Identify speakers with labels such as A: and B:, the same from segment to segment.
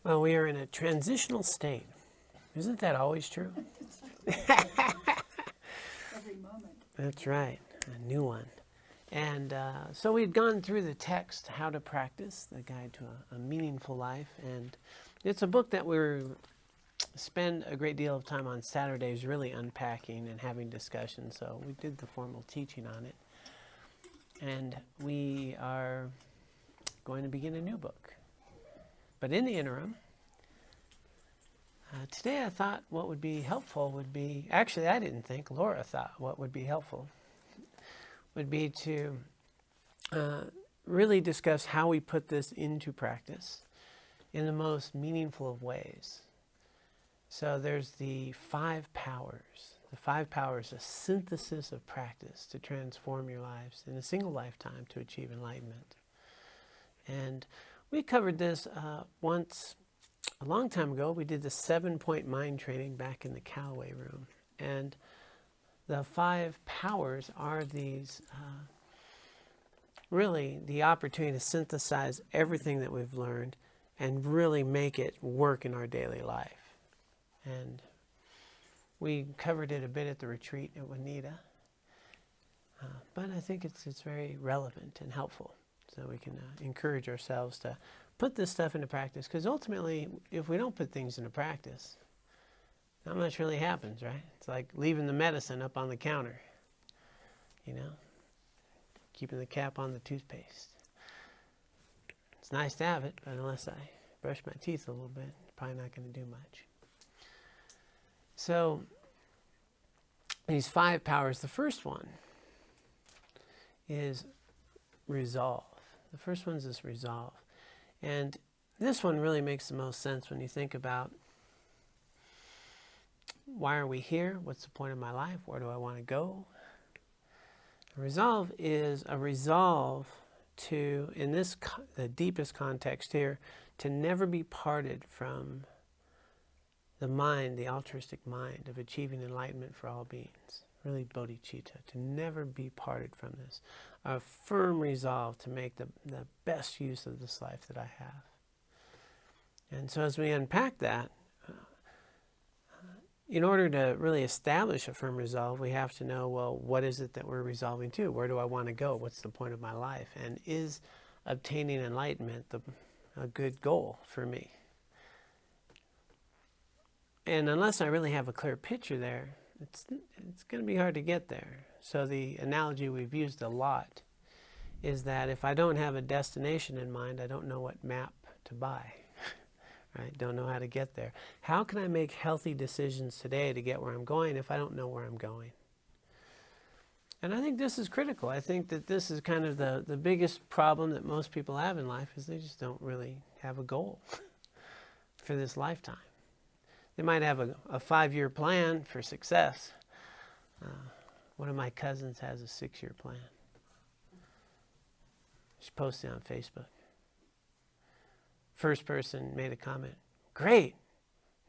A: Well, we are in a transitional state. Isn't that always true?
B: Every moment.
A: That's right, a new one. And so we'd gone through the text, How to Practice, the Guide to a Meaningful Life. And it's a book that we spend a great deal of time on Saturdays really unpacking and having discussions. So we did the formal teaching on it. And we are going to begin a new book. But in the interim, today I thought what would be helpful would be, actually I didn't think, Laura thought what would be helpful would be to really discuss how we put this into practice in the most meaningful of ways. So there's the 5 powers. The 5 powers, a synthesis of practice to transform your lives in a single lifetime to achieve enlightenment. And we covered this once a long time ago. We did the 7-point mind training back in the Callaway room. And the 5 powers are these, really the opportunity to synthesize everything that we've learned and really make it work in our daily life. And we covered it a bit at the retreat at Juanita. But I think it's very relevant and helpful. So we can encourage ourselves to put this stuff into practice. Because ultimately, if we don't put things into practice, not much really happens, right? It's like leaving the medicine up on the counter, you know, keeping the cap on the toothpaste. It's nice to have it, but unless I brush my teeth a little bit, it's probably not going to do much. So these 5 powers, the first one is resolve. The first one is this resolve. And this one really makes the most sense when you think about why are we here? What's the point of my life? Where do I want to go? A resolve is a resolve to, in this the deepest context here, to never be parted from the mind, the altruistic mind of achieving enlightenment for all beings. Really bodhicitta, to never be parted from this. A firm resolve to make the best use of this life that I have. And so as we unpack that, in order to really establish a firm resolve, we have to know, well, what is it that we're resolving to? Where do I want to go? What's the point of my life? And is obtaining enlightenment a good goal for me? And unless I really have a clear picture there, it's going to be hard to get there. So the analogy we've used a lot is that if I don't have a destination in mind, I don't know what map to buy. Right? Don't know how to get there. How can I make healthy decisions today to get where I'm going if I don't know where I'm going? And I think this is critical. I think that this is kind of the biggest problem that most people have in life is they just don't really have a goal for this lifetime. They might have a 5-year plan for success. One of my cousins has a 6-year plan. She posted it on Facebook. First person made a comment, great,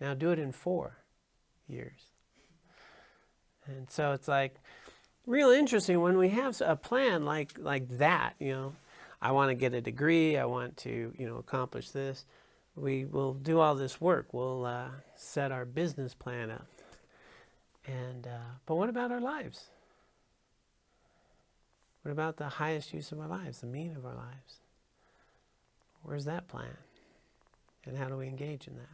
A: now do it in 4 years. And so it's like real interesting when we have a plan like that, you know, I want to get a degree, I want to, you know, accomplish this. We will do all this work. We'll set our business plan up. And but what about our lives? What about the highest use of our lives, the meaning of our lives? Where's that plan? And how do we engage in that?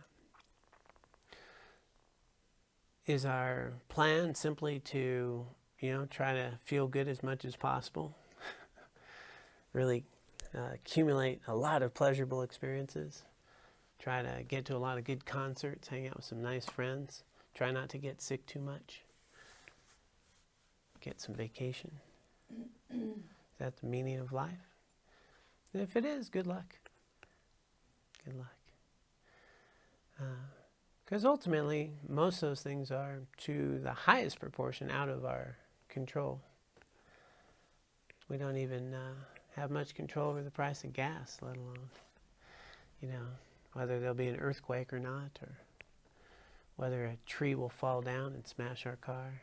A: Is our plan simply to, you know, try to feel good as much as possible? Really accumulate a lot of pleasurable experiences? Try to get to a lot of good concerts, hang out with some nice friends. Try not to get sick too much. Get some vacation. Is that the meaning of life? And if it is, good luck. Good luck. Because ultimately, most of those things are, to the highest proportion, out of our control. We don't even have much control over the price of gas, let alone, you know, whether there'll be an earthquake or not, or whether a tree will fall down and smash our car.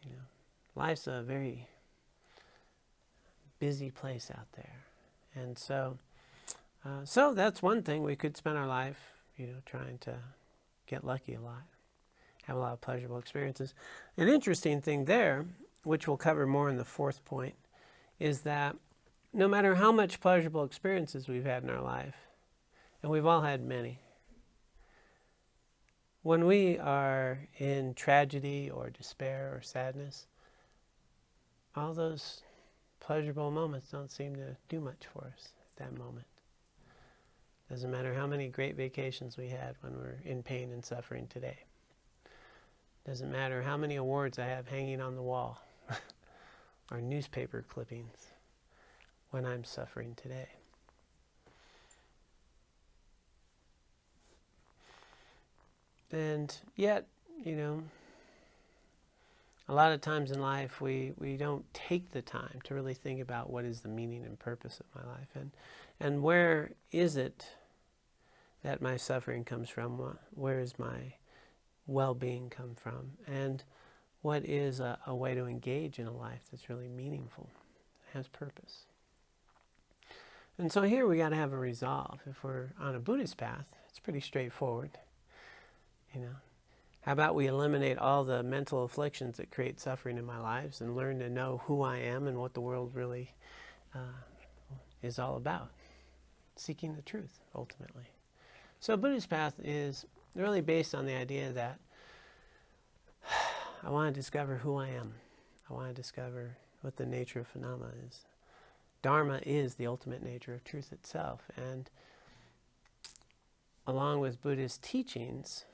A: You know, life's a very busy place out there. And so So that's one thing. We could spend our life, trying to get lucky a lot, have a lot of pleasurable experiences. An interesting thing there, which we'll cover more in the fourth point, is that no matter how much pleasurable experiences we've had in our life, and we've all had many, when we are in tragedy or despair or sadness, all those pleasurable moments don't seem to do much for us at that moment. Doesn't matter how many great vacations we had when we're in pain and suffering today. Doesn't matter how many awards I have hanging on the wall or newspaper clippings when I'm suffering today. And yet, a lot of times in life we don't take the time to really think about what is the meaning and purpose of my life, and where is it that my suffering comes from, where is my well-being come from, and what is a way to engage in a life that's really meaningful, has purpose. And so here we got to have a resolve. If we're on a Buddhist path, it's pretty straightforward. How about we eliminate all the mental afflictions that create suffering in my lives and learn to know who I am and what the world really is all about. Seeking the truth, ultimately. So Buddhist path is really based on the idea that I want to discover who I am. I want to discover what the nature of phenomena is. Dharma is the ultimate nature of truth itself. And along with Buddhist teachings,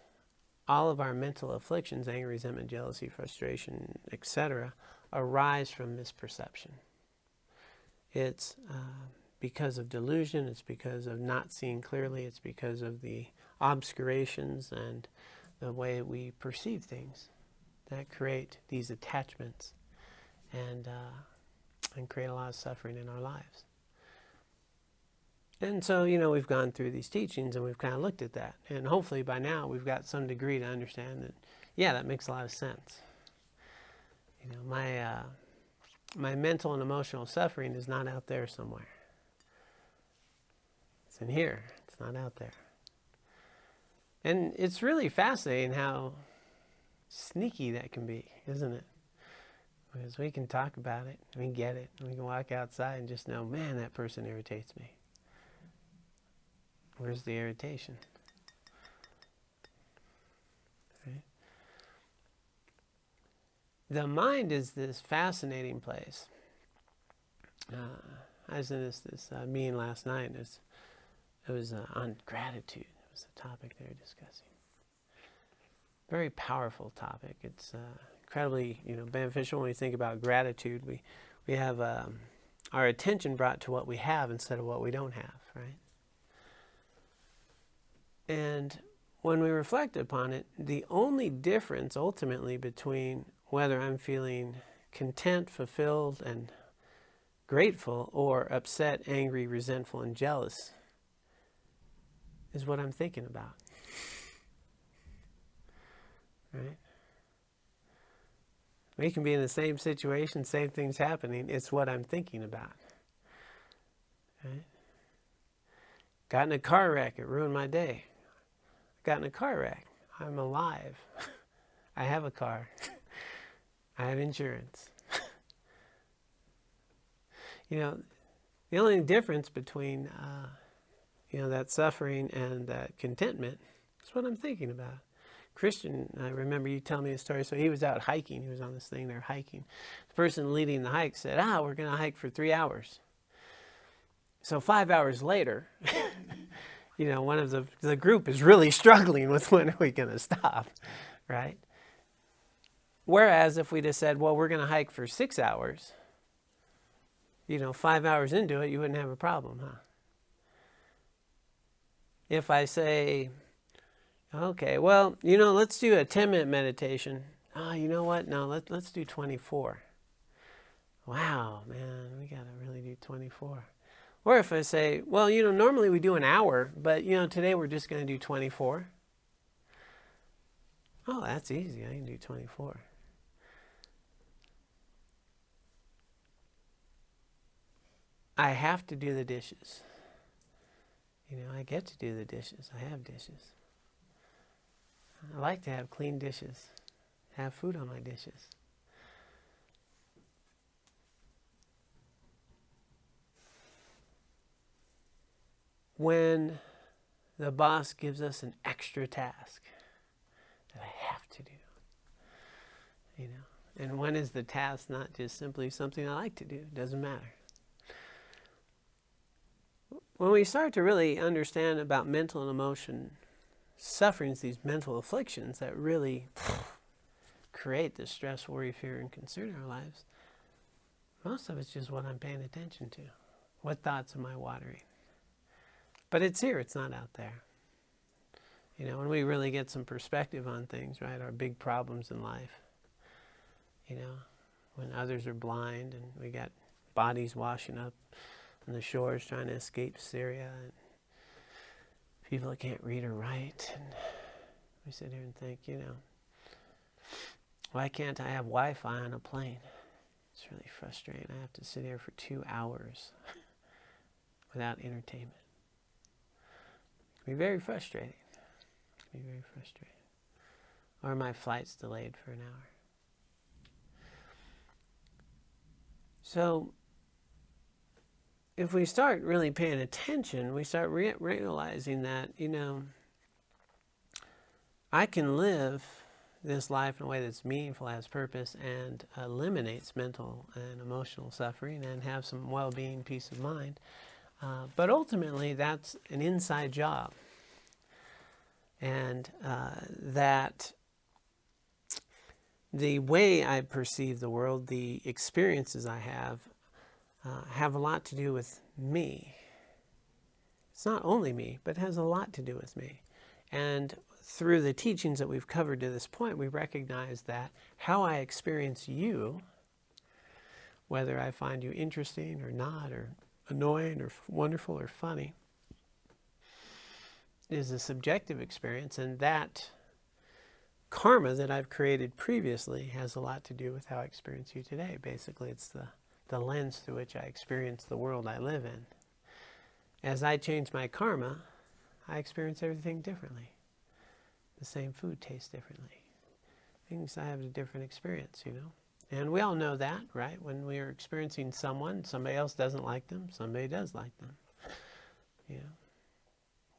A: all of our mental afflictions, anger, resentment, jealousy, frustration, etc., arise from misperception. It's because of delusion, it's because of not seeing clearly, it's because of the obscurations and the way we perceive things that create these attachments and create a lot of suffering in our lives. And so, we've gone through these teachings and we've kind of looked at that. And hopefully by now we've got some degree to understand that, yeah, that makes a lot of sense. My mental and emotional suffering is not out there somewhere. It's in here. It's not out there. And it's really fascinating how sneaky that can be, isn't it? Because we can talk about it, we get it, and we can walk outside and just know, man, that person irritates me. Where's the irritation? Right? The mind is this fascinating place. I was in this meeting last night. It was on gratitude. It was the topic they were discussing. Very powerful topic. It's incredibly beneficial when we think about gratitude. We have our attention brought to what we have instead of what we don't have, right? And when we reflect upon it, the only difference ultimately between whether I'm feeling content, fulfilled, and grateful, or upset, angry, resentful, and jealous is what I'm thinking about. Right? We can be in the same situation, same things happening. It's what I'm thinking about. Right? Got in a car wreck. It ruined my day. Got in a car wreck. I'm alive. I have a car. I have insurance. The only difference between that suffering and that contentment is what I'm thinking about. Christian, I remember you telling me a story. So he was out hiking. He was on this thing there hiking. The person leading the hike said, we're going to hike for 3 hours. So 5 hours later, one of the group is really struggling with when are we going to stop, right? Whereas if we just said, well, we're going to hike for 6 hours, 5 hours into it, you wouldn't have a problem, huh? If I say, okay, well, let's do a 10-minute meditation. Oh, you know what? No, let's do 24. Wow, man, we got to really do 24. Or if I say, well, normally we do an hour, but, today we're just going to do 24. Oh, that's easy. I can do 24. I have to do the dishes. You know, I get to do the dishes. I have dishes. I like to have clean dishes, have food on my dishes. When the boss gives us an extra task that I have to do, you know, and when is the task not just simply something I like to do? It doesn't matter. When we start to really understand about mental and emotion sufferings, these mental afflictions that really create the stress, worry, fear, and concern in our lives, most of it's just what I'm paying attention to. What thoughts am I watering? But it's here, it's not out there. You know, when we really get some perspective on things, right, our big problems in life, you know, when others are blind and we got bodies washing up on the shores trying to escape Syria, and people that can't read or write, and we sit here and think, you know, why can't I have Wi-Fi on a plane? It's really frustrating. I have to sit here for 2 hours without entertainment. It can be very frustrating. It can be very frustrating. Or my flight's delayed for an hour. So if we start really paying attention, we start realizing that, you know, I can live this life in a way that's meaningful, has purpose, and eliminates mental and emotional suffering, and have some well-being, peace of mind. But ultimately, that's an inside job. And that the way I perceive the world, the experiences I have a lot to do with me. It's not only me, but it has a lot to do with me. And through the teachings that we've covered to this point, we recognize that how I experience you, whether I find you interesting or not, or annoying or wonderful or funny, is a subjective experience, and that karma that I've created previously has a lot to do with how I experience you today. Basically, it's the lens through which I experience the world I live in. As I change my karma, I experience everything differently. The same food tastes differently. Things, I have a different experience, you know. And we all know that, right? When we are experiencing someone, somebody else doesn't like them, somebody does like them. You know,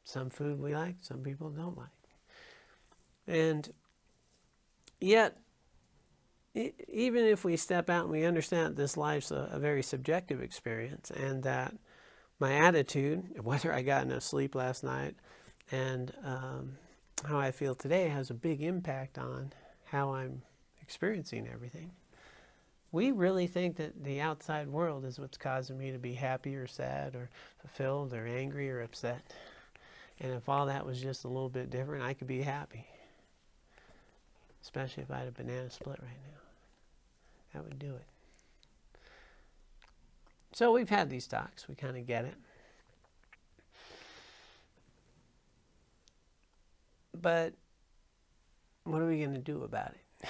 A: some food we like, some people don't like. And yet, even if we step out and we understand that this life's a very subjective experience, and that my attitude, whether I got enough sleep last night, and how I feel today has a big impact on how I'm experiencing everything. We really think that the outside world is what's causing me to be happy or sad or fulfilled or angry or upset. And if all that was just a little bit different, I could be happy. Especially if I had a banana split right now. That would do it. So we've had these talks. We kind of get it. But what are we going to do about it?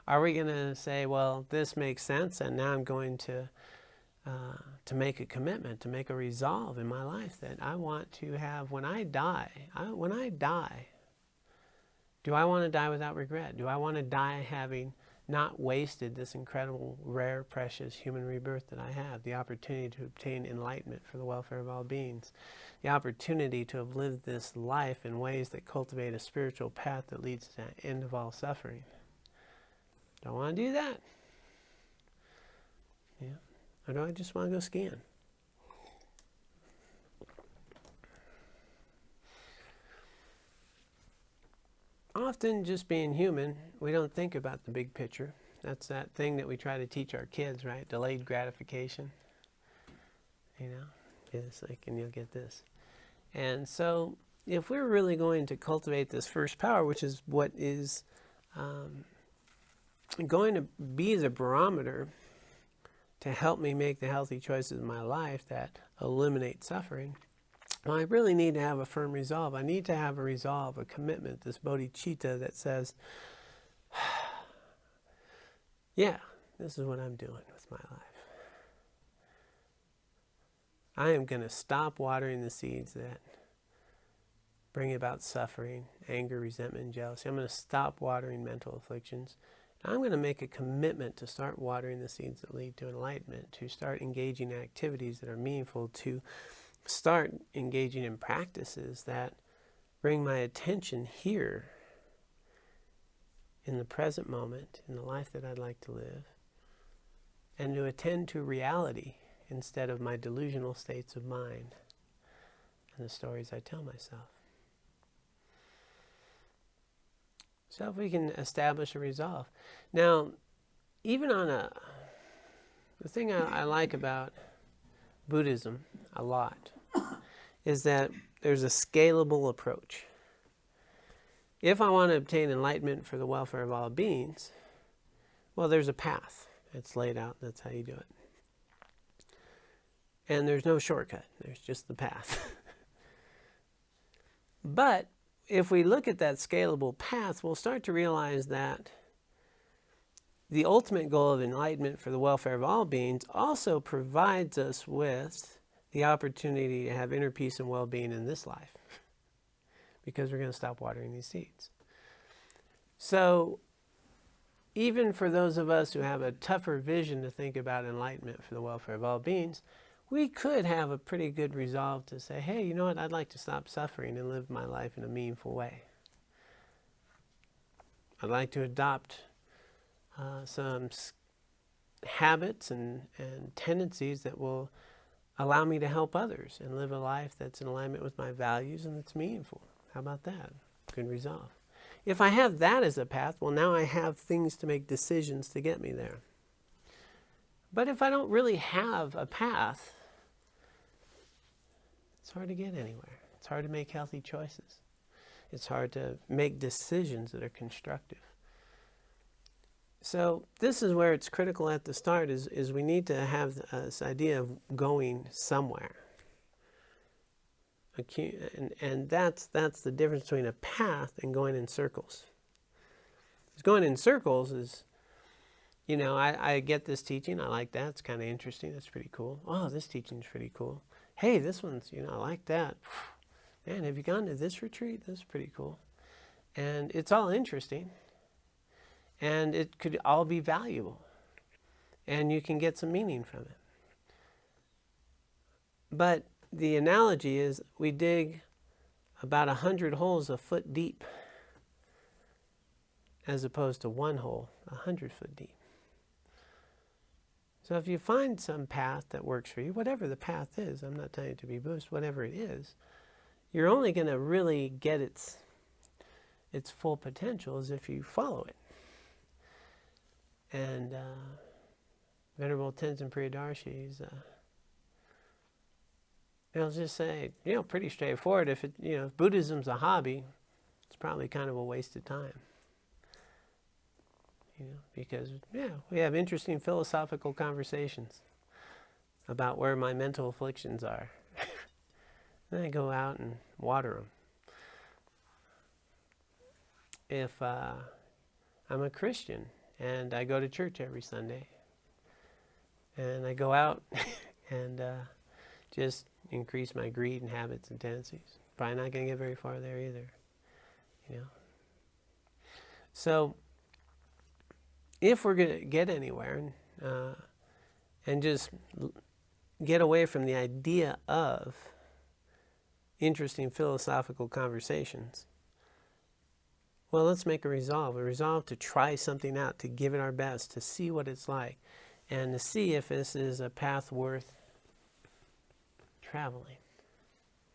A: Are we going to say, well, this makes sense, and now I'm going to make a commitment, to make a resolve in my life that I want to have when I die? Do I want to die without regret? Do I want to die having not wasted this incredible, rare, precious human rebirth that I have, the opportunity to obtain enlightenment for the welfare of all beings, the opportunity to have lived this life in ways that cultivate a spiritual path that leads to the end of all suffering? Do I want to do that? Yeah. Or do I just want to go skiing? Often, just being human, we don't think about the big picture. That's that thing that we try to teach our kids, right? Delayed gratification. You know, it's like, and you'll get this. And so, if we're really going to cultivate this first power, which is what is going to be the barometer to help me make the healthy choices in my life that eliminate suffering, well, I really need to have a firm resolve. I need to have a resolve, a commitment, this bodhicitta that says, yeah, this is what I'm doing with my life. I am going to stop watering the seeds that bring about suffering, anger, resentment, jealousy. I'm going to stop watering mental afflictions. And I'm going to make a commitment to start watering the seeds that lead to enlightenment, to start engaging in activities that are meaningful, to start engaging in practices that bring my attention here in the present moment, in the life that I'd like to live, and to attend to reality instead of my delusional states of mind and the stories I tell myself. So if we can establish a resolve. Now, even on the thing I like about Buddhism a lot is that there's a scalable approach. If I want to obtain enlightenment for the welfare of all beings, well, there's a path. It's laid out. That's how you do it. And there's no shortcut. There's just the path. But if we look at that scalable path, we'll start to realize that the ultimate goal of enlightenment for the welfare of all beings also provides us with the opportunity to have inner peace and well-being in this life, because we're going to stop watering these seeds. So even for those of us who have a tougher vision to think about enlightenment for the welfare of all beings, we could have a pretty good resolve to say, hey, you know what, I'd like to stop suffering and live my life in a meaningful way. I'd like to adopt some habits and tendencies that will allow me to help others and live a life that's in alignment with my values and that's meaningful. How about that? Good resolve. If I have that as a path, well, now I have things to make decisions to get me there. But if I don't really have a path, it's hard to get anywhere. It's hard to make healthy choices. It's hard to make decisions that are constructive. So this is where it's critical at the start is we need to have this idea of going somewhere. And that's the difference between a path and going in circles. Going in circles is, you know, I get this teaching, I like that, it's kind of interesting, that's pretty cool. Oh, this teaching's pretty cool. Hey, this one's, you know, I like that. Man, have you gone to this retreat? That's pretty cool. And it's all interesting. And it could all be valuable. And you can get some meaning from it. But the analogy is we dig about 100 holes a foot deep as opposed to one hole 100 foot deep. So if you find some path that works for you, whatever the path is, I'm not telling you to be Buddhist, whatever it is, you're only going to really get its full potential as if you follow it. And Venerable Tenzin Priyadarshi, he'll just say, you know, pretty straightforward. If Buddhism's a hobby, it's probably kind of a waste of time. You know, because we have interesting philosophical conversations about where my mental afflictions are. Then I go out and water them. If I'm a Christian and I go to church every Sunday, and I go out and just increase my greed and habits and tendencies, probably not going to get very far there either. You know. So if we're going to get anywhere and just get away from the idea of interesting philosophical conversations, well, let's make a resolve to try something out, to give it our best, to see what it's like, and to see if this is a path worth traveling.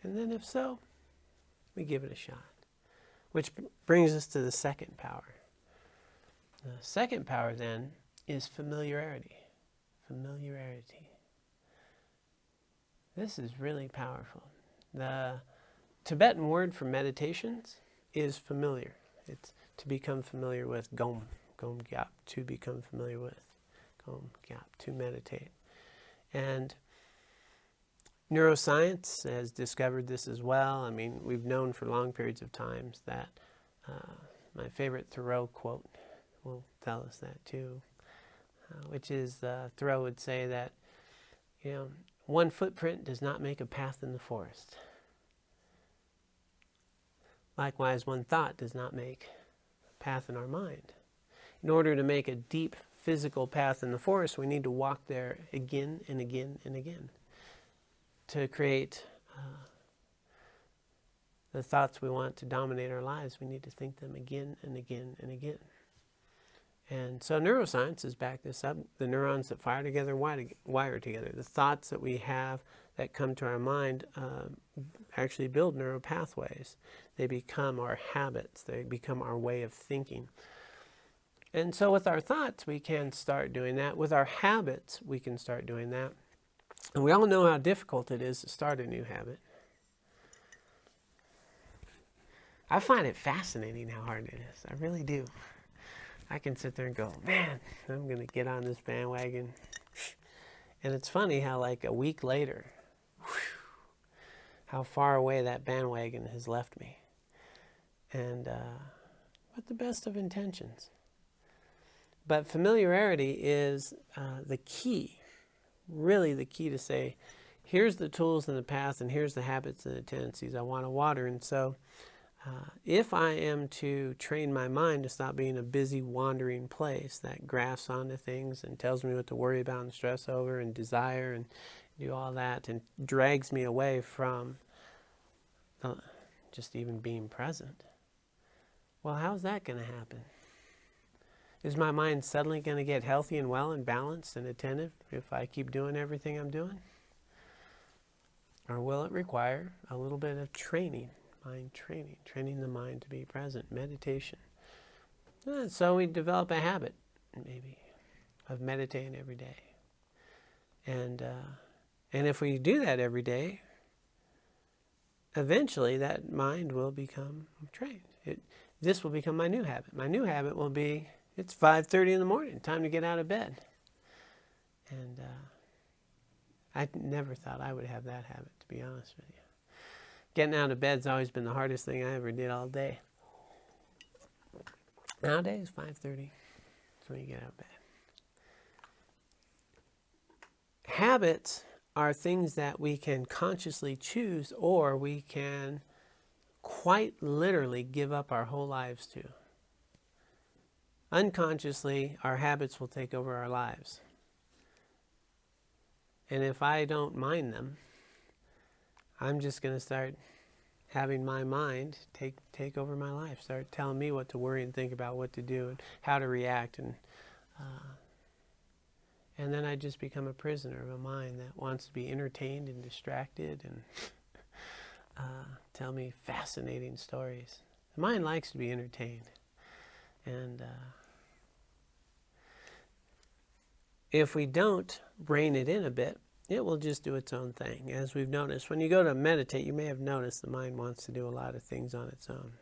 A: And then if so, we give it a shot. Which brings us to the second power. The second power then is familiarity. Familiarity. This is really powerful. The Tibetan word for meditations is familiar. It's to become familiar with, gom gyap, to become familiar with, gom gyap, to meditate. And neuroscience has discovered this as well. I mean, we've known for long periods of times that my favorite Thoreau quote will tell us that too, which is Thoreau would say that, you know, One footprint does not make a path in the forest. Likewise, one thought does not make a path in our mind. In order to make a deep physical path in the forest, we need to walk there again and again and again to create the thoughts we want to dominate our lives. We need to think them again and again and again. And so neuroscience has backed this up. The neurons that fire together wire together. The thoughts that we have that come to our mind actually build neural pathways. They become our habits. They become our way of thinking. And so with our thoughts, we can start doing that. With our habits, we can start doing that. And we all know how difficult it is to start a new habit. I find it fascinating how hard it is. I really do. I can sit there and go, man, I'm going to get on this bandwagon. And it's funny how like a week later, how far away that bandwagon has left me. And with the best of intentions. But familiarity is the key, really the key to say, here's the tools and the path, and here's the habits and the tendencies I want to water. And so if I am to train my mind to stop being a busy, wandering place that grafts onto things and tells me what to worry about and stress over and desire and do all that and drags me away from just even being present, well, how's that going to happen? Is my mind suddenly going to get healthy and well and balanced and attentive if I keep doing everything I'm doing? Or will it require a little bit of training, mind training, training the mind to be present, meditation? So we develop a habit, maybe, of meditating every day. And if we do that every day, eventually that mind will become trained. This will become my new habit. My new habit will be, it's 5:30 in the morning, time to get out of bed. And I never thought I would have that habit, to be honest with you. Getting out of bed's always been the hardest thing I ever did all day. Nowadays, 5:30 is when you get out of bed. Habits are things that we can consciously choose, or we can quite literally give up our whole lives to. Unconsciously, our habits will take over our lives. And if I don't mind them, I'm just going to start having my mind take over my life, start telling me what to worry and think about, what to do and how to react. And then I just become a prisoner of a mind that wants to be entertained and distracted and tell me fascinating stories. The mind likes to be entertained. And if we don't rein it in a bit, it will just do its own thing. As we've noticed, when you go to meditate, you may have noticed the mind wants to do a lot of things on its own.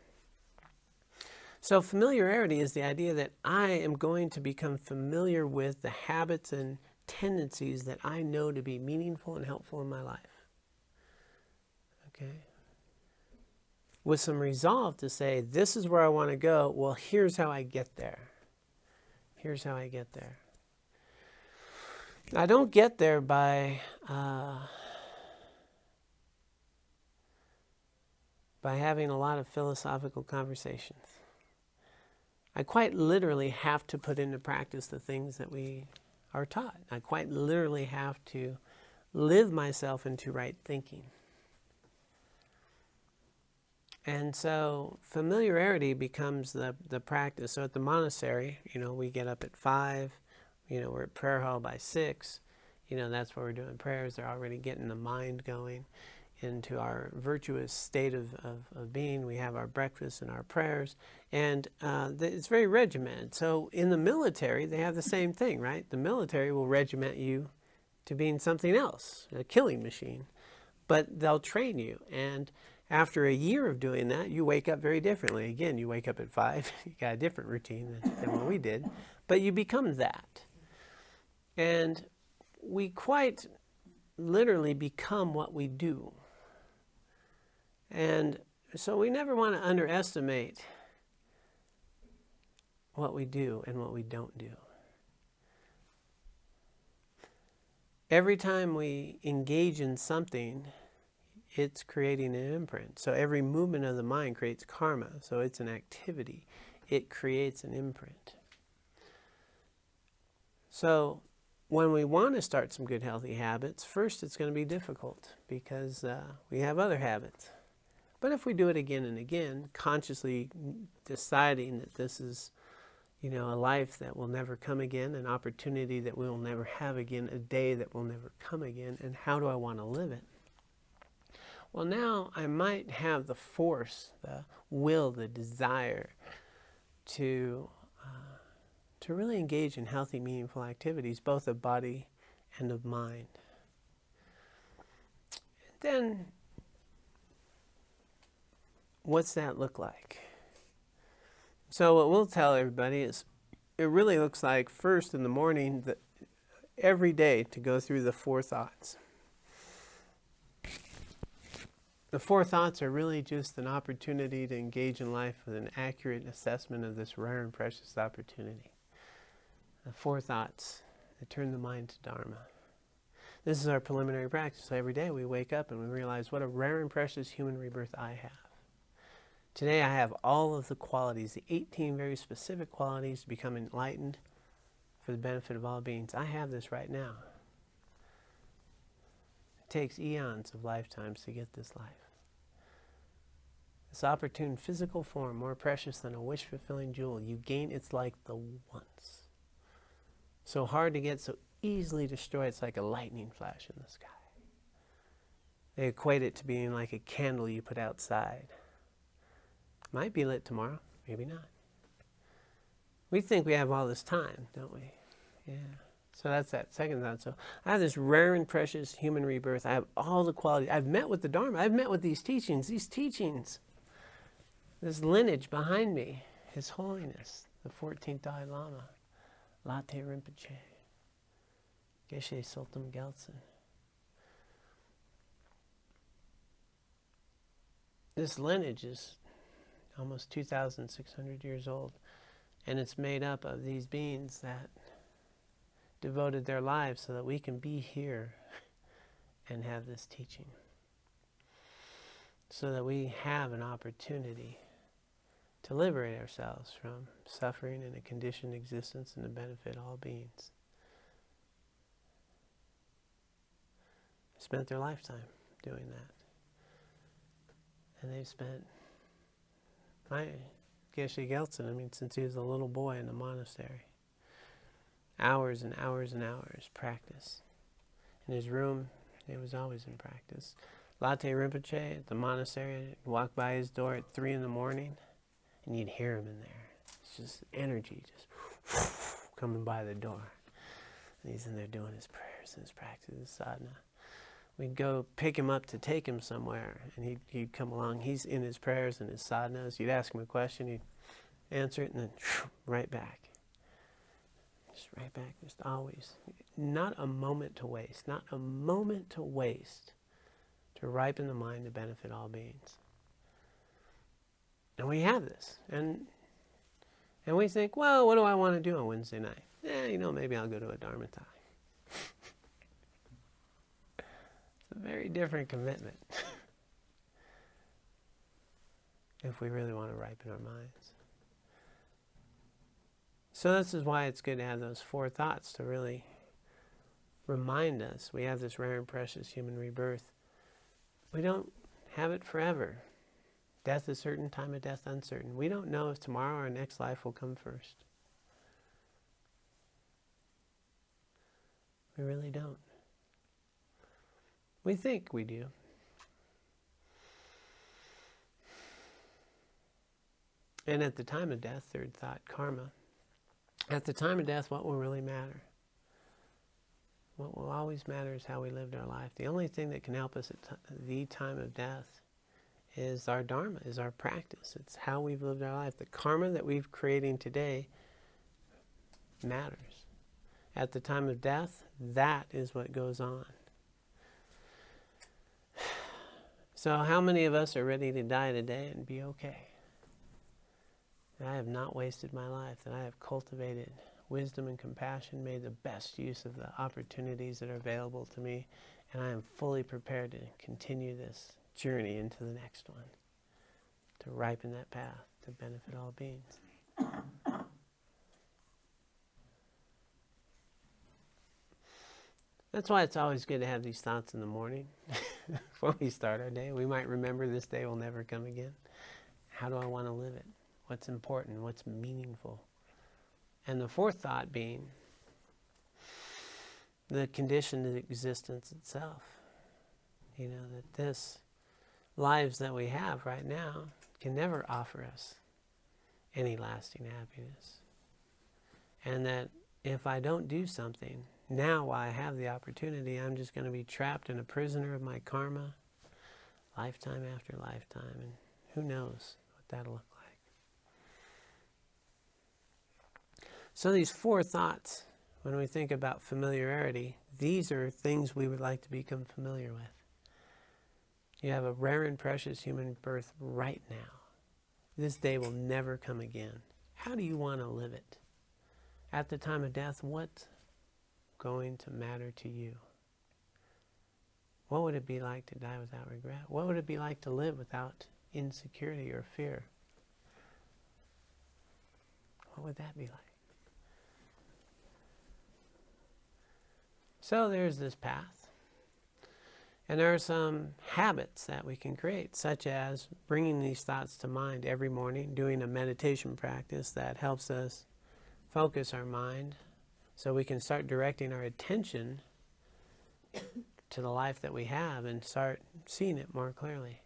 A: So familiarity is the idea that I am going to become familiar with the habits and tendencies that I know to be meaningful and helpful in my life. Okay? With some resolve to say, this is where I want to go. Well, here's how I get there. Here's how I get there. I don't get there by having a lot of philosophical conversations. I quite literally have to put into practice the things that we are taught. I quite literally have to live myself into right thinking. And so familiarity becomes the practice. So at the monastery, we get up at 5, we're at prayer hall by 6. That's where we're doing prayers. They're already getting the mind going into our virtuous state of being. We have our breakfast and our prayers. And it's very regimented. So in the military, they have the same thing, right? The military will regiment you to being something else, a killing machine. But they'll train you. And after a year of doing that, you wake up very differently. Again, you wake up at 5. You got a different routine than what we did. But you become that. And we quite literally become what we do. And so we never want to underestimate what we do and what we don't do. Every time we engage in something, it's creating an imprint. So every movement of the mind creates karma. So it's an activity. It creates an imprint. So when we want to start some good healthy habits, first it's going to be difficult because we have other habits. But if we do it again and again, consciously deciding that this is, a life that will never come again, an opportunity that we will never have again, a day that will never come again, and how do I want to live it? Well, now I might have the force, the will, the desire to really engage in healthy, meaningful activities, both of body and of mind. Then, what's that look like? So what we'll tell everybody is, it really looks like first in the morning, every day to go through the 4 thoughts. The 4 thoughts are really just an opportunity to engage in life with an accurate assessment of this rare and precious opportunity. The 4 thoughts that turn the mind to Dharma. This is our preliminary practice. So every day we wake up and we realize what a rare and precious human rebirth I have. Today I have all of the qualities, the 18 very specific qualities to become enlightened for the benefit of all beings. I have this right now. It takes eons of lifetimes to get this life. This opportune physical form, more precious than a wish-fulfilling jewel. You gain its like the once. So hard to get, so easily destroyed, it's like a lightning flash in the sky. They equate it to being like a candle you put outside. Might be lit tomorrow, maybe not. We think we have all this time, don't we? Yeah. So that's that second thought. So I have this rare and precious human rebirth. I have all the qualities. I've met with the Dharma. I've met with these teachings. This lineage behind me, His Holiness, the 14th Dalai Lama, Latte Rinpoche, Geshe Sultan Gelsen. This lineage is almost 2,600 years old, and it's made up of these beings that devoted their lives so that we can be here and have this teaching, so that we have an opportunity to liberate ourselves from suffering in a conditioned existence and to benefit all beings. Spent their lifetime doing that. And they've spent Geshe Gelsen, since he was a little boy in the monastery. Hours and hours and hours practice. In his room, he was always in practice. Latte Rinpoche at the monastery, I'd walk by his door at 3 in the morning, and you'd hear him in there. It's just energy, just coming by the door. And he's in there doing his prayers and his practice, his sadhana. We'd go pick him up to take him somewhere, and he'd come along. He's in his prayers and his sadhanas. You'd ask him a question, he'd answer it, and then right back. Just right back, just always. Not a moment to waste. Not a moment to waste to ripen the mind to benefit all beings. And we have this. And we think, well, what do I want to do on Wednesday night? Maybe I'll go to a Dharma talk. A very different commitment if we really want to ripen our minds. So this is why it's good to have those 4 thoughts to really remind us we have this rare and precious human rebirth. We don't have it forever. Death is certain, time of death uncertain. We don't know if tomorrow or our next life will come first. We really don't. We think we do. And at the time of death, third thought, karma. At the time of death, what will really matter? What will always matter is how we lived our life. The only thing that can help us at the time of death is our Dharma, is our practice. It's how we've lived our life. The karma that we're creating today matters. At the time of death, that is what goes on. So how many of us are ready to die today and be okay? That I have not wasted my life, that I have cultivated wisdom and compassion, made the best use of the opportunities that are available to me, and I am fully prepared to continue this journey into the next one, to ripen that path, to benefit all beings. That's why it's always good to have these thoughts in the morning before we start our day. We might remember this day will never come again. How do I want to live it? What's important? What's meaningful? And the fourth thought being the conditioned existence itself. You know, that this lives that we have right now can never offer us any lasting happiness. And that if I don't do something, now while I have the opportunity, I'm just going to be trapped and a prisoner of my karma, lifetime after lifetime, and who knows what that'll look like. So these four thoughts, when we think about familiarity, these are things we would like to become familiar with. You have a rare and precious human birth right now. This day will never come again. How do you want to live it? At the time of death, what's going to matter to you? What would it be like to die without regret? What would it be like to live without insecurity or fear? What would that be like? So there's this path. And there are some habits that we can create, such as bringing these thoughts to mind every morning, doing a meditation practice that helps us focus our mind so we can start directing our attention to the life that we have and start seeing it more clearly.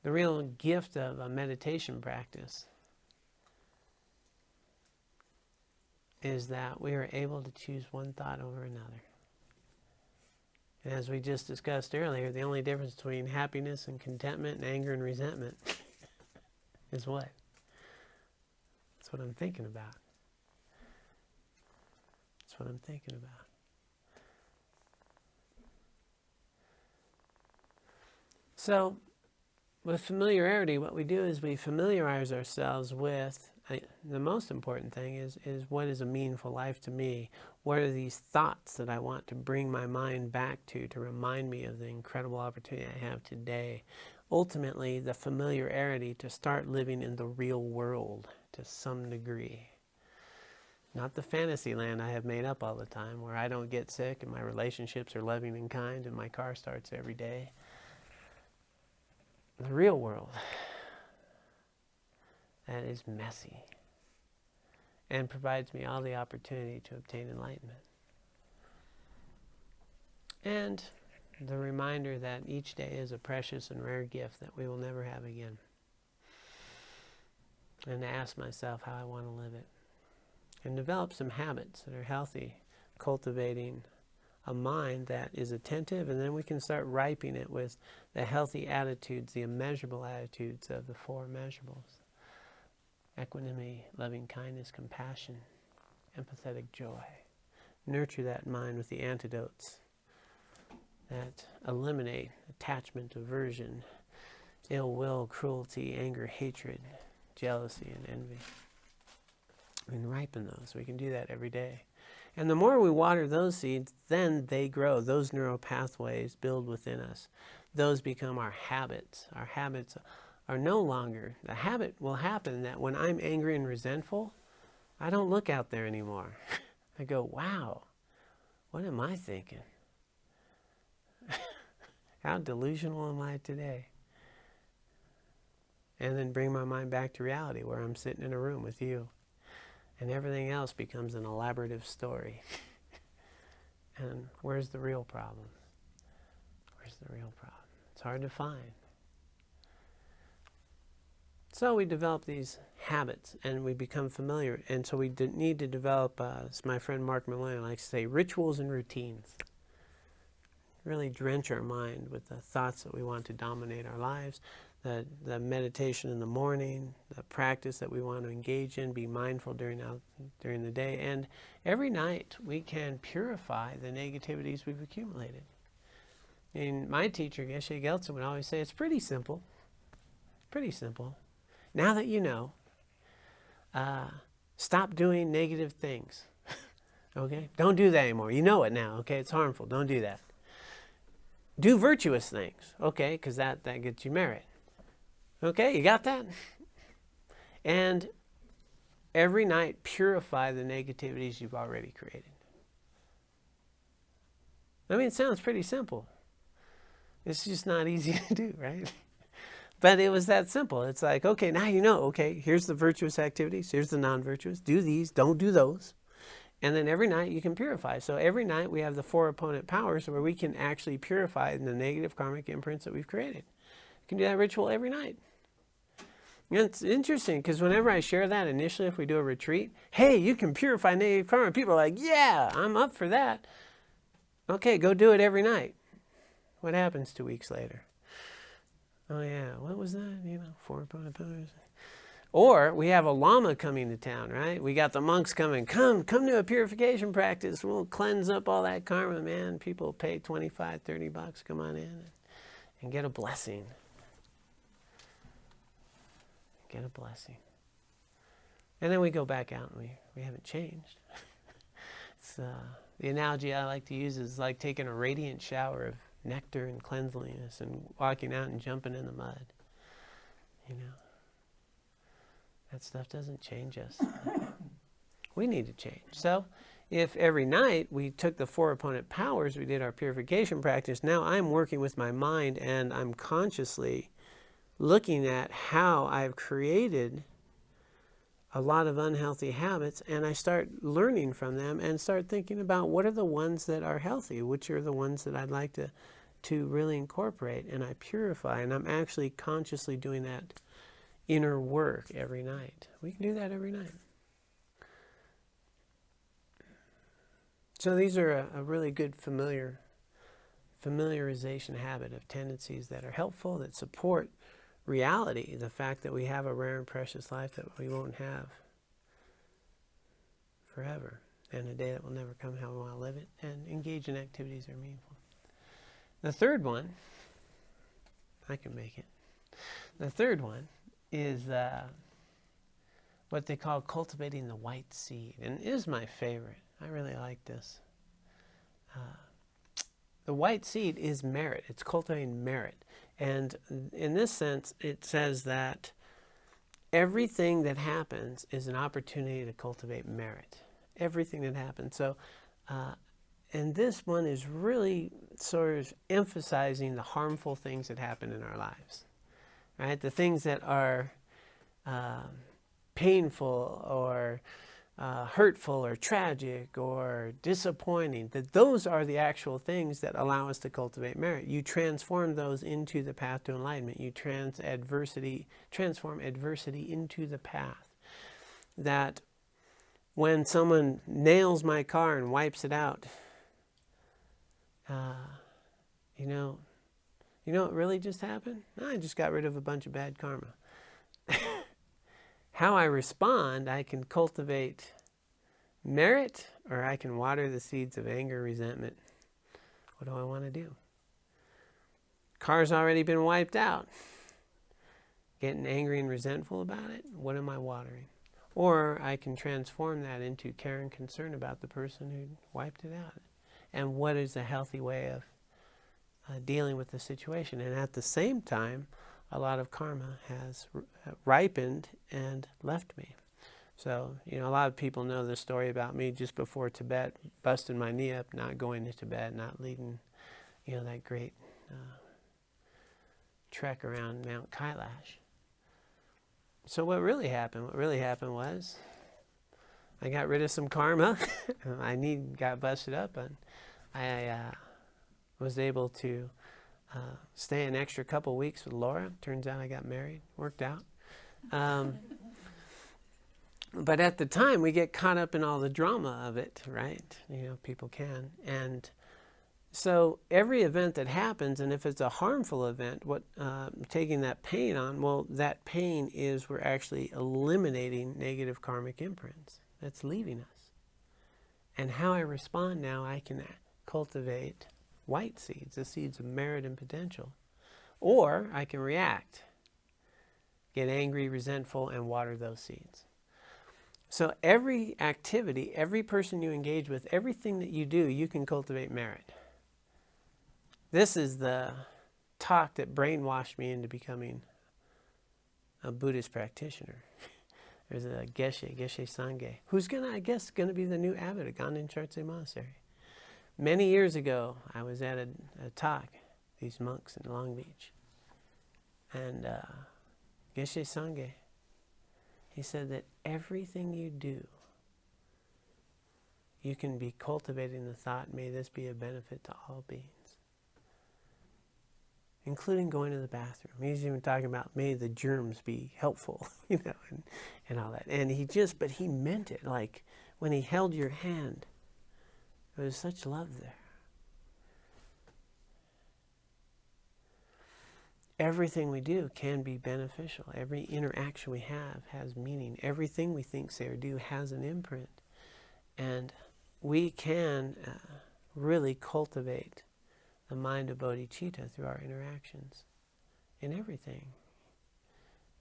A: The real gift of a meditation practice is that we are able to choose one thought over another. And as we just discussed earlier, the only difference between happiness and contentment and anger and resentment is what? That's what I'm thinking about. That's what I'm thinking about. So, with familiarity, what we do is we familiarize ourselves with the most important thing is what is a meaningful life to me? What are these thoughts that I want to bring my mind back to remind me of the incredible opportunity I have today? Ultimately, the familiarity to start living in the real world to some degree. Not the fantasy land I have made up all the time where I don't get sick and my relationships are loving and kind and my car starts every day. The real world that is messy and provides me all the opportunity to obtain enlightenment. And the reminder that each day is a precious and rare gift that we will never have again. And to ask myself how I want to live it. And develop some habits that are healthy, cultivating a mind that is attentive, and then we can start ripening it with the healthy attitudes, the immeasurable attitudes of the four immeasurables. Equanimity, loving kindness, compassion, empathetic joy. Nurture that mind with the antidotes that eliminate attachment, aversion, ill will, cruelty, anger, hatred, jealousy, and envy. And ripen those. We can do that every day. And the more we water those seeds, then they grow. Those neural pathways build within us. Those become our habits. Our habits are no longer, the habit will happen that when I'm angry and resentful, I don't look out there anymore. I go, wow, what am I thinking? How delusional am I today? And then bring my mind back to reality where I'm sitting in a room with you. And everything else becomes an elaborative story. And where's the real problem? Where's the real problem? It's hard to find. So we develop these habits and we become familiar. And so we need to develop, as my friend Mark Maloney likes to say, rituals and routines. Really drench our mind with the thoughts that we want to dominate our lives. The meditation in the morning, the practice that we want to engage in, be mindful during the day. And every night we can purify the negativities we've accumulated. And my teacher, Geshe Gelsen, would always say, it's pretty simple. Pretty simple. Now that you know, Stop doing negative things. Okay? Don't do that anymore. You know it now. Okay? It's harmful. Don't do that. Do virtuous things. Okay? Because that gets you merit. Okay? You got that? And every night purify the negativities you've already created. I mean, it sounds pretty simple. It's just not easy to do, right? But it was that simple. It's like, okay, now you know, okay, here's the virtuous activities, here's the non-virtuous. Do these, don't do those. And then every night you can purify. So every night we have the 4 opponent powers where we can actually purify the negative karmic imprints that we've created. You can do that ritual every night. And it's interesting because whenever I share that initially, if we do a retreat, hey, you can purify negative karma, people are like, yeah, I'm up for that. Okay, go do it every night. What happens 2 weeks later? Oh yeah, what was that? 4 opponent powers. Or we have a lama coming to town, right? We got the monks coming. Come to a purification practice. We'll cleanse up all that karma, man. People pay $25, $30. Come on in and get a blessing. Get a blessing. And then we go back out and we haven't changed. It's, the analogy I like to use is like taking a radiant shower of nectar and cleanliness and walking out and jumping in the mud. That stuff doesn't change us. We need to change. So if every night we took the 4 opponent powers, we did our purification practice, now I'm working with my mind and I'm consciously looking at how I've created a lot of unhealthy habits, and I start learning from them and start thinking about what are the ones that are healthy, which are the ones that I'd like to really incorporate, and I purify, and I'm actually consciously doing that inner work every night. We can do that every night. So these are a really good familiarization habit of tendencies that are helpful, that support reality, the fact that we have a rare and precious life that we won't have forever, and a day that will never come, how we want to live it, and engage in activities that are meaningful. The third one, I can make it. The third one is what they call cultivating the white seed, and it is my favorite. I really like this. The white seed is merit. It's cultivating merit. And in this sense, it says that everything that happens is an opportunity to cultivate merit. Everything that happens. So, and this one is really sort of emphasizing the harmful things that happen in our lives. Right? The things that are painful or hurtful or tragic or disappointing, that those are the actual things that allow us to cultivate merit. You transform those into the path to enlightenment. You transform adversity into the path. That when someone nails my car and wipes it out, you know what really just happened? I just got rid of a bunch of bad karma. How I respond, I can cultivate merit, or I can water the seeds of anger, resentment. What do I want to do? Car's already been wiped out. Getting angry and resentful about it? What am I watering? Or I can transform that into care and concern about the person who wiped it out. And what is a healthy way of dealing with the situation? And at the same time, a lot of karma has ripened and left me. So, a lot of people know the story about me just before Tibet, busting my knee up, not going to Tibet, not leading, that great trek around Mount Kailash. So what really happened was I got rid of some karma. My knee got busted up, and I was able to stay an extra couple weeks with Laura. Turns out I got married. Worked out. But at the time, we get caught up in all the drama of it, right? People can. And so every event that happens, and if it's a harmful event, taking that pain on, well, that pain is we're actually eliminating negative karmic imprints. That's leaving us. And how I respond now, I can cultivate white seeds, the seeds of merit and potential. Or I can react, get angry, resentful, and water those seeds. So every activity, every person you engage with, everything that you do, you can cultivate merit. This is the talk that brainwashed me into becoming a Buddhist practitioner. There's a Geshe Sangye, who's I guess, going to be the new abbot of Ganden Chartse Monastery. Many years ago, I was at a talk, these monks in Long Beach, and Geshe Sangye, he said that everything you do, you can be cultivating the thought, may this be a benefit to all beings, including going to the bathroom. He's even talking about, may the germs be helpful, and all that. And but he meant it. Like when he held your hand, there was such love there. Everything we do can be beneficial. Every interaction we have has meaning. Everything we think, say, or do has an imprint. And we can really cultivate the mind of bodhicitta through our interactions in everything.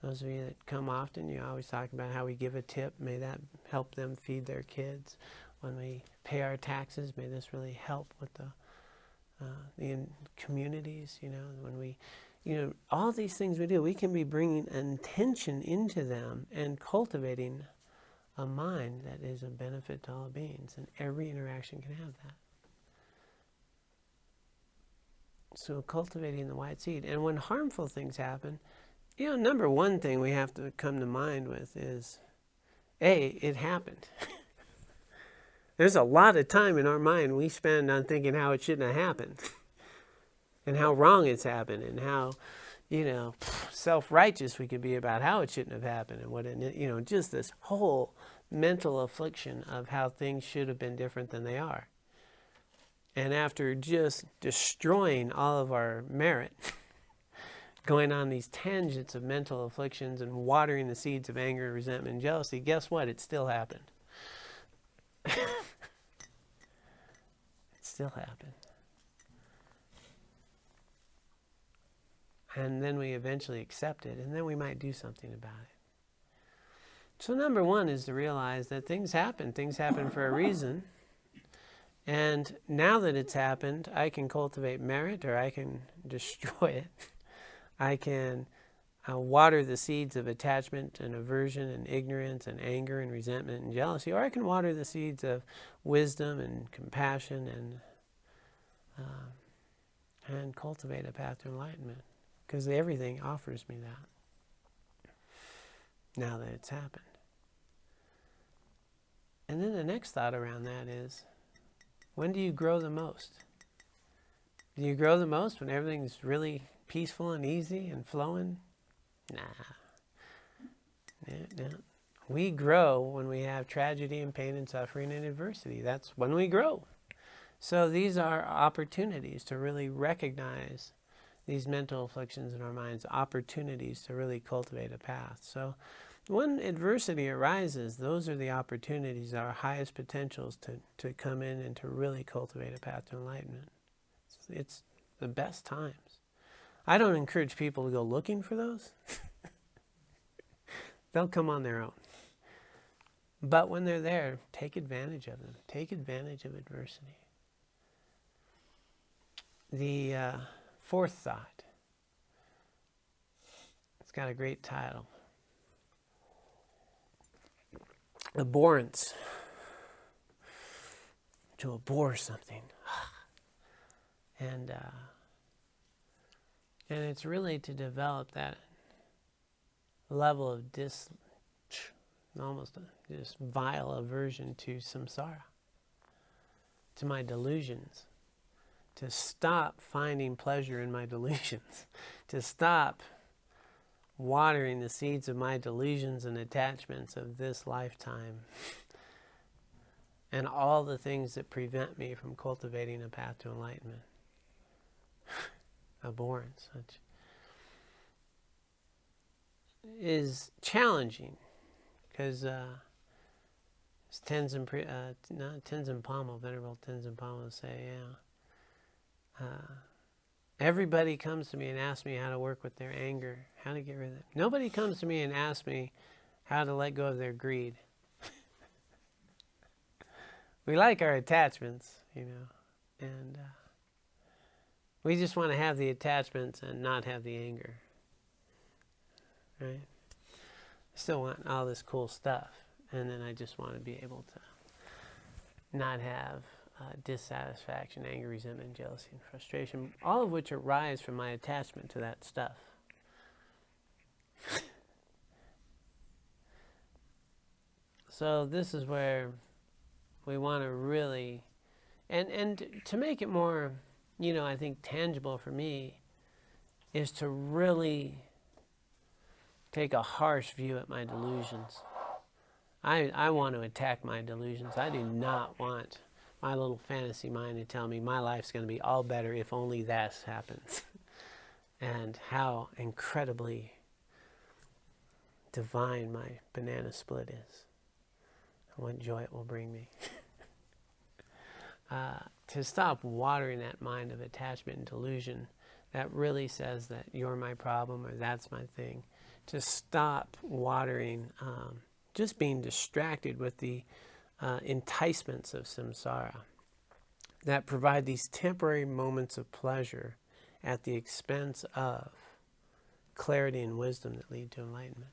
A: Those of you that come often, you always talk about how we give a tip. May that help them feed their kids. When we pay our taxes, may this really help with the communities. When we, all these things we do, we can be bringing intention into them and cultivating a mind that is a benefit to all beings, and every interaction can have that. So cultivating the white seed. And when harmful things happen, number one thing we have to come to mind with is, it happened. There's a lot of time in our mind we spend on thinking how it shouldn't have happened, and how wrong it's happened, and how, self-righteous we could be about how it shouldn't have happened, and what just this whole mental affliction of how things should have been different than they are. And after just destroying all of our merit, going on these tangents of mental afflictions and watering the seeds of anger, resentment, and jealousy, guess what? It still happened. It still happened. And then we eventually accept it, and then we might do something about it. So number one is to realize that things happen. Things happen for a reason. And now that it's happened, I can cultivate merit, or I can destroy it. I can water the seeds of attachment and aversion and ignorance and anger and resentment and jealousy, or I can water the seeds of wisdom and compassion and cultivate a path to enlightenment, because everything offers me that now that it's happened. And then the next thought around that is, when do you grow the most? Do you grow the most when everything's really peaceful and easy and flowing? Nah. No. We grow when we have tragedy and pain and suffering and adversity. That's when we grow. So these are opportunities to really recognize these mental afflictions in our minds, opportunities to really cultivate a path. So when adversity arises, those are the opportunities, our highest potentials to come in and to really cultivate a path to enlightenment. It's the best times. I don't encourage people to go looking for those. They'll come on their own. But when they're there, take advantage of them. Take advantage of adversity. The fourth thought. It's got a great title. Abhorrence. To abhor something. And it's really to develop that level of almost this vile aversion to samsara, to my delusions, to stop finding pleasure in my delusions, to stop watering the seeds of my delusions and attachments of this lifetime, and all the things that prevent me from cultivating a path to enlightenment. Abhorrence, which is challenging, because Tenzin Palmo, Venerable Tenzin Palmo, say, everybody comes to me and asks me how to work with their anger, how to get rid of it. Nobody comes to me and asks me how to let go of their greed. we like our attachments, and we just want to have the attachments and not have the anger, right? I still want all this cool stuff, and then I just want to be able to not have dissatisfaction, anger, resentment, jealousy, and frustration, all of which arise from my attachment to that stuff. So this is where we want to really, and to make it more, I think tangible for me, is to really take a harsh view at my delusions. I want to attack my delusions. I do not want my little fantasy mind to tell me my life's going to be all better if only this happens. And how incredibly divine my banana split is. And what joy it will bring me. To stop watering that mind of attachment and delusion that really says that you're my problem or that's my thing. To stop watering, just being distracted with the enticements of samsara that provide these temporary moments of pleasure at the expense of clarity and wisdom that lead to enlightenment.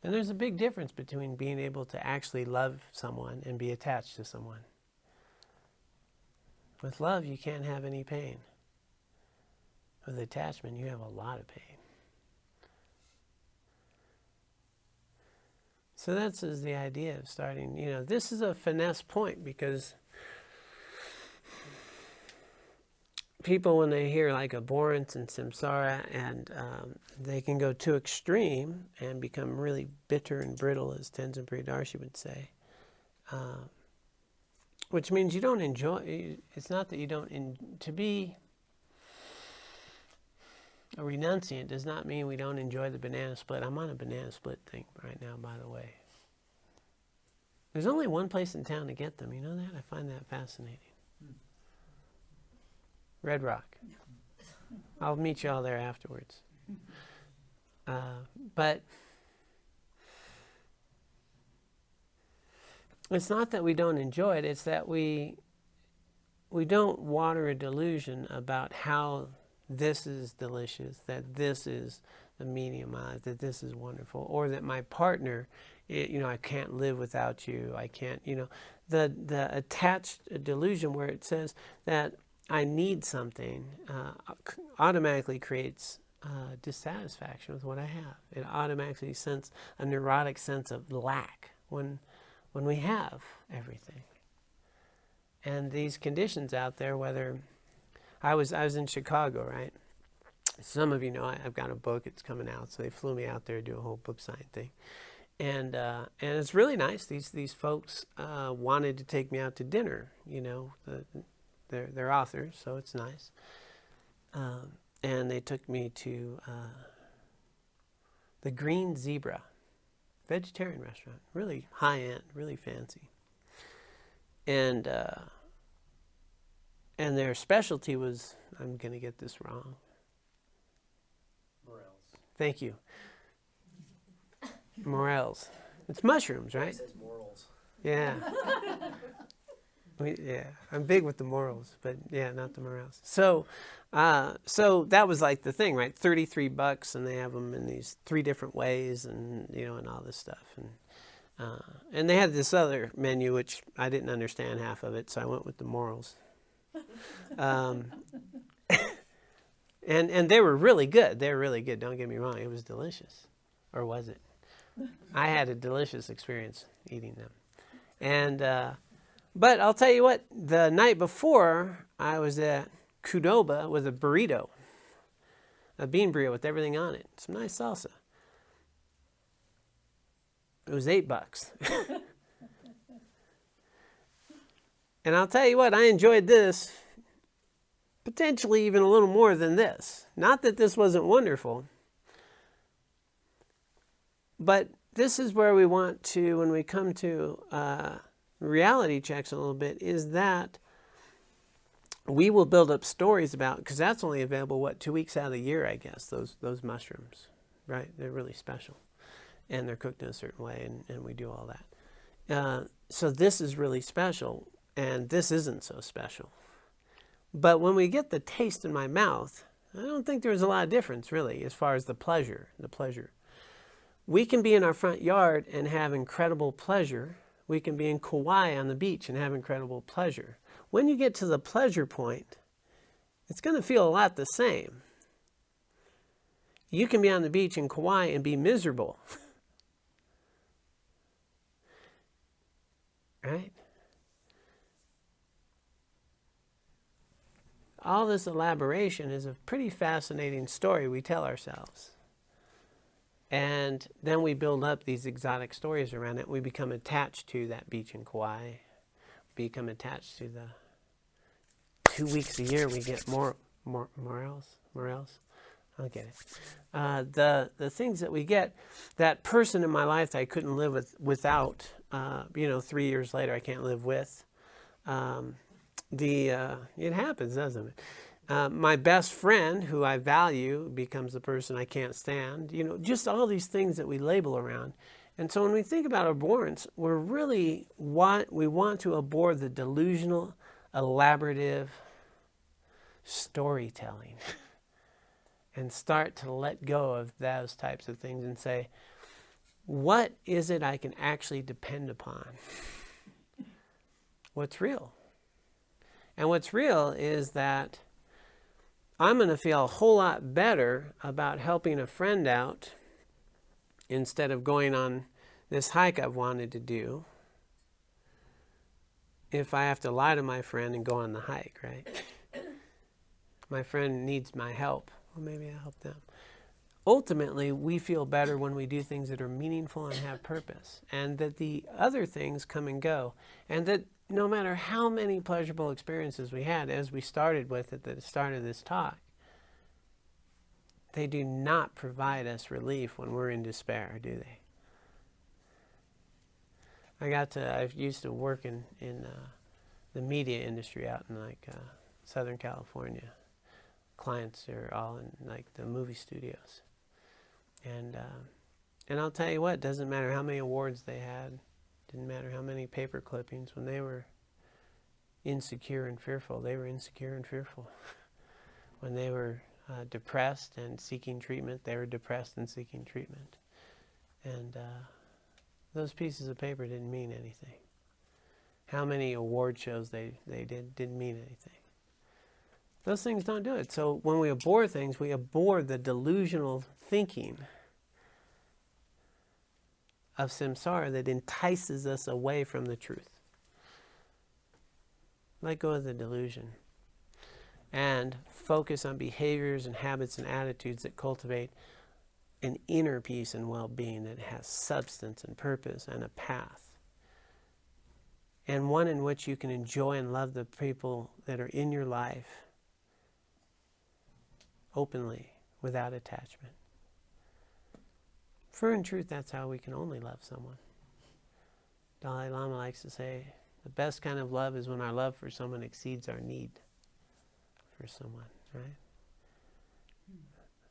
A: And there's a big difference between being able to actually love someone and be attached to someone. With love, you can't have any pain. With attachment, you have a lot of pain. So that's the idea of starting, this is a finesse point, because people, when they hear like abhorrence and samsara, and they can go too extreme and become really bitter and brittle, as Tenzin Priyadarshi would say, which means you don't enjoy, it's not that you don't, to be a renunciant does not mean we don't enjoy the banana split. I'm on a banana split thing right now, by the way. There's only one place in town to get them. You know that? I find that fascinating. Red Rock. I'll meet you all there afterwards. But it's not that we don't enjoy it. It's that we don't water a delusion about how this is delicious, that this is the meaning of my life, that this is wonderful, or that my partner, I can't live without you, I can't, the attached delusion where it says that I need something automatically creates dissatisfaction with what I have. It automatically sense a neurotic sense of lack when we have everything. And these conditions out there, whether I was in Chicago, right? Some of you know I've got a book. It's coming out, so they flew me out there to do a whole book signing thing, and it's really nice. These folks wanted to take me out to dinner. They're authors, so it's nice. And they took me to the Green Zebra, vegetarian restaurant, really high end, really fancy, and their specialty was, I'm going to get this wrong.
B: Morels.
A: Thank you. Morels. It's mushrooms, right?
B: It says morals.
A: Yeah. I'm big with the morals, but yeah, not the morels. So that was like the thing, right? $33, and they have them in these 3 different ways, and and all this stuff, and they had this other menu which I didn't understand half of it, so I went with the morals. And they were really good. They were really good. Don't get me wrong. It was delicious. Or was it? I had a delicious experience eating them. And, but I'll tell you what, the night before I was at Qdoba with a burrito, a bean burrito with everything on it. Some nice salsa. It was $8. And I'll tell you what, I enjoyed this potentially even a little more than this. Not that this wasn't wonderful, but this is where we want to, when we come to reality checks a little bit, is that we will build up stories about, because that's only available, 2 weeks out of the year, I guess, those mushrooms, right? They're really special. And they're cooked in a certain way, and we do all that. So this is really special, and this isn't so special. But when we get the taste in my mouth, I don't think there's a lot of difference, really, as far as the pleasure. We can be in our front yard and have incredible pleasure. We can be in Kauai on the beach and have incredible pleasure. When you get to the pleasure point, it's going to feel a lot the same. You can be on the beach in Kauai and be miserable. Right? All this elaboration is a pretty fascinating story we tell ourselves. And then we build up these exotic stories around it. We become attached to that beach in Kauai. Become attached to the 2 weeks a year we get morels. I'll get it. The things that we get, that person in my life that I couldn't live without, 3 years later I can't live with. It happens, doesn't it? My best friend, who I value, becomes the person I can't stand. Just all these things that we label around. And so when we think about abhorrence, we want to abhor the delusional, elaborative storytelling and start to let go of those types of things and say, what is it I can actually depend upon? What's real? And what's real is that I'm going to feel a whole lot better about helping a friend out instead of going on this hike I've wanted to do if I have to lie to my friend and go on the hike, right? My friend needs my help. Well, maybe I'll help them. Ultimately, we feel better when we do things that are meaningful and have purpose, and that the other things come and go, and that no matter how many pleasurable experiences we had, as we started with at the start of this talk, they do not provide us relief when we're in despair, do they? I used to work in the media industry out in Southern California. Clients are all in the movie studios. And I'll tell you what, it doesn't matter how many awards they had, didn't matter how many paper clippings, when they were insecure and fearful, they were insecure and fearful. When they were depressed and seeking treatment, they were depressed and seeking treatment. And those pieces of paper didn't mean anything. How many award shows they did didn't mean anything. Those things don't do it. So when we abhor things, we abhor the delusional thinking of samsara that entices us away from the truth. Let go of the delusion and focus on behaviors and habits and attitudes that cultivate an inner peace and well-being that has substance and purpose and a path. And one in which you can enjoy and love the people that are in your life openly, without attachment. For in truth, that's how we can only love someone. Dalai Lama likes to say, the best kind of love is when our love for someone exceeds our need for someone, right?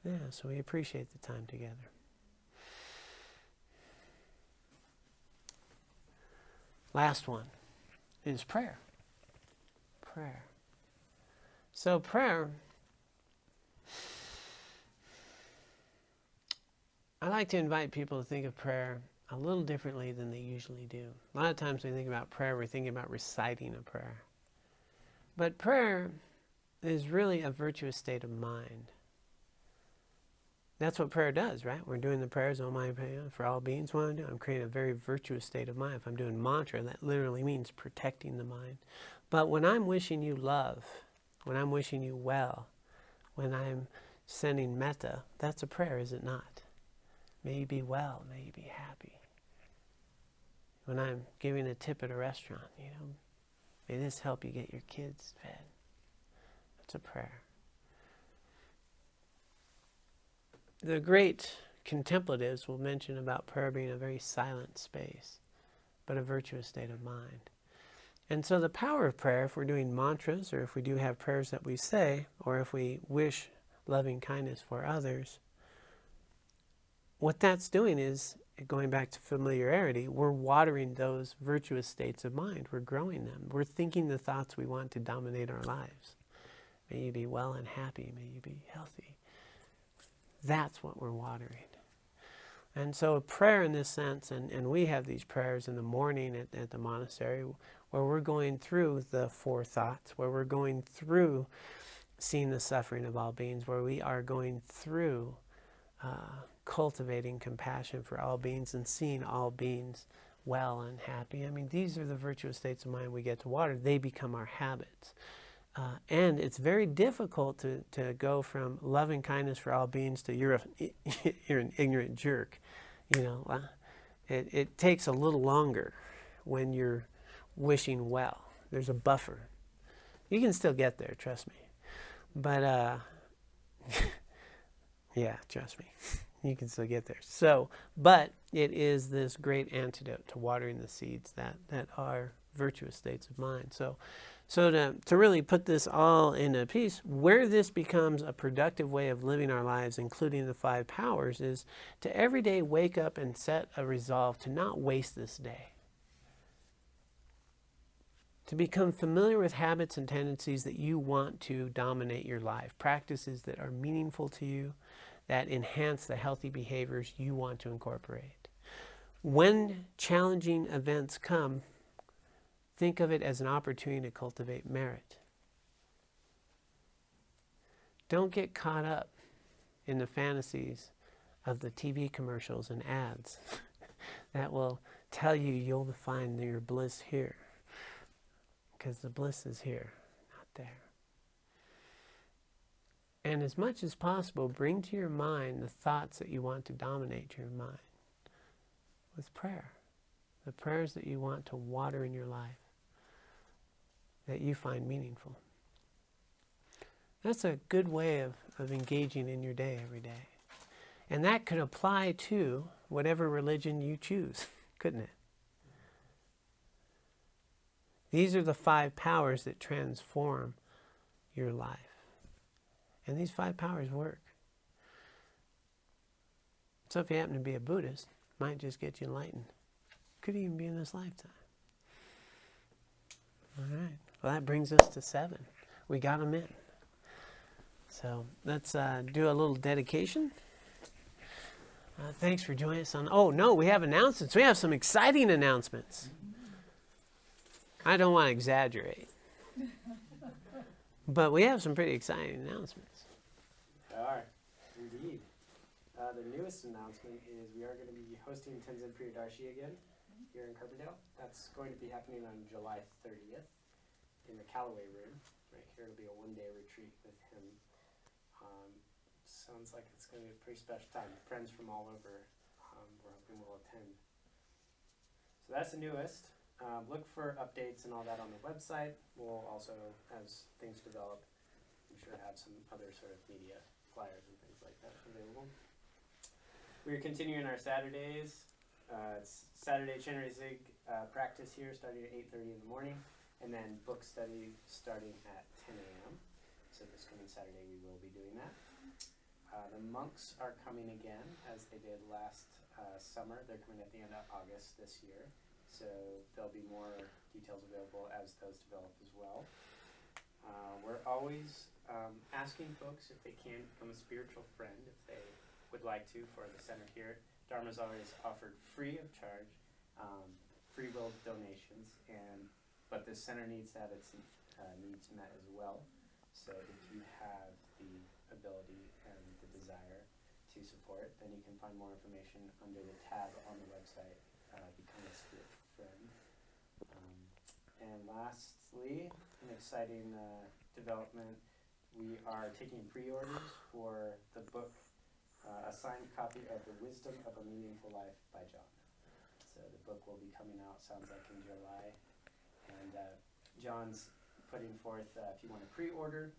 A: Yeah, so we appreciate the time together. Last one is prayer. Prayer. So prayer, I like to invite people to think of prayer a little differently than they usually do. A lot of times when we think about prayer, we're thinking about reciting a prayer. But prayer is really a virtuous state of mind. That's what prayer does, right? We're doing the prayers, oh my, for all beings. What I'm doing, I'm creating a very virtuous state of mind. If I'm doing mantra, that literally means protecting the mind. But when I'm wishing you love, when I'm wishing you well, when I'm sending metta, that's a prayer, is it not? May you be well, may you be happy. When I'm giving a tip at a restaurant, may this help you get your kids fed. That's a prayer. The great contemplatives will mention about prayer being a very silent space, but a virtuous state of mind. And so the power of prayer, if we're doing mantras, or if we do have prayers that we say, or if we wish loving kindness for others, what that's doing is going back to familiarity, we're watering those virtuous states of mind. We're growing them. We're thinking the thoughts we want to dominate our lives. May you be well and happy. May you be healthy. That's what we're watering. And so a prayer in this sense, and we have these prayers in the morning at the monastery where we're going through the four thoughts, where we're going through seeing the suffering of all beings, where we are going through cultivating compassion for all beings and seeing all beings well and happy. I mean, these are the virtuous states of mind we get to water. They become our habits. And it's very difficult to go from loving kindness for all beings to you're an ignorant jerk. It takes a little longer when you're wishing well. There's a buffer. You can still get there, trust me. But, yeah, trust me. You can still get there. So, but it is this great antidote to watering the seeds that are virtuous states of mind. So to really put this all in a piece, where this becomes a productive way of living our lives, including the 5 powers, is to every day wake up and set a resolve to not waste this day. To become familiar with habits and tendencies that you want to dominate your life, practices that are meaningful to you, that enhance the healthy behaviors you want to incorporate. When challenging events come, think of it as an opportunity to cultivate merit. Don't get caught up in the fantasies of the TV commercials and ads that will tell you you'll find your bliss here. Because the bliss is here, not there. And as much as possible, bring to your mind the thoughts that you want to dominate your mind with prayer. The prayers that you want to water in your life, that you find meaningful. That's a good way of engaging in your day every day. And that could apply to whatever religion you choose, couldn't it? These are the 5 powers that transform your life. And these 5 powers work. So if you happen to be a Buddhist, it might just get you enlightened. Could even be in this lifetime. All right. Well, that brings us to 7. We got them in. So let's do a little dedication. Thanks for joining us on... Oh, no, we have announcements. We have some exciting announcements. I don't want to exaggerate. But we have some pretty exciting announcements.
B: They are, indeed. The newest announcement is we are going to be hosting Tenzin Priyadarshi again here in Carbondale. That's going to be happening on July 30th in the Callaway Room. Right here, it'll be a one-day retreat with him. Sounds like it's going to be a pretty special time. Friends from all over we're hoping will attend. So that's the newest. Look for updates and all that on the website. We'll also, as things develop, I'm sure have some other sort of media flyers and things like that available. We're continuing our Saturdays. It's Saturday Chenrezig practice here starting at 8:30 in the morning, and then book study starting at 10 a.m. So this coming Saturday we will be doing that. The monks are coming again, as they did last summer. They're coming at the end of August this year. So there'll be more details available as those develop as well. We're always asking folks if they can become a spiritual friend, if they would like to, for the center here. Dharma's always offered free of charge, free will donations, but the center needs to have its needs met as well. So if you have the ability and the desire to support, then you can find more information under the tab on the website, Become a Spirit Friend. And lastly, an exciting development, we are taking pre-orders for the book, a signed copy of The Wisdom of a Meaningful Life by John. So the book will be coming out, sounds like in July. And John's putting forth, if you want to pre-order,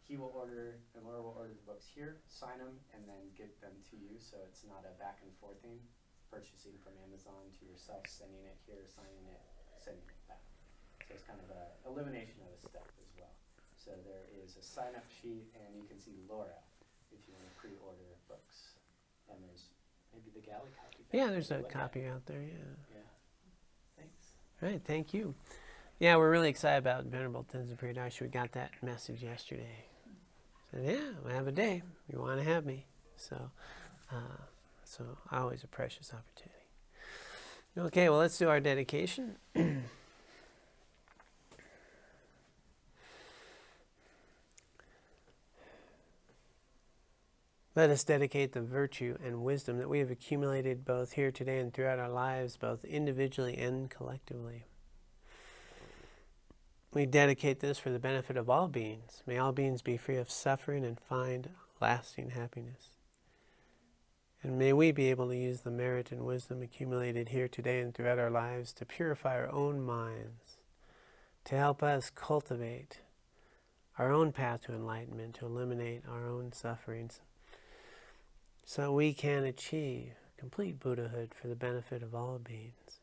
B: he will order, and Laura will order the books here, sign them, and then get them to you, so it's not a back and forth thing, purchasing from Amazon to yourself, sending it here, signing it, sending it back. So it's kind of a elimination of a step as well. So there is a sign-up sheet, and you can see Laura if you want to pre-order books. And there's maybe the galley copy.
A: Yeah, there's a
B: Look at
A: copy
B: it.
A: out there, yeah.
B: Yeah. Thanks.
A: All right, thank you. Yeah, we're really excited about Venerable Tenzin Priyadarshi. We got that message yesterday. Said, yeah, we'll have a day. You want to have me. So always a precious opportunity. Okay, well, let's do our dedication. Let us dedicate the virtue and wisdom that we have accumulated both here today and throughout our lives, both individually and collectively. We dedicate this for the benefit of all beings. May all beings be free of suffering and find lasting happiness. And may we be able to use the merit and wisdom accumulated here today and throughout our lives to purify our own minds, to help us cultivate our own path to enlightenment, to eliminate our own sufferings, so we can achieve complete Buddhahood for the benefit of all beings.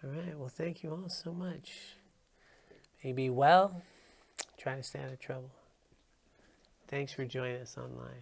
A: All right, well, thank you all so much. May you be well. Try to stay out of trouble. Thanks for joining us online.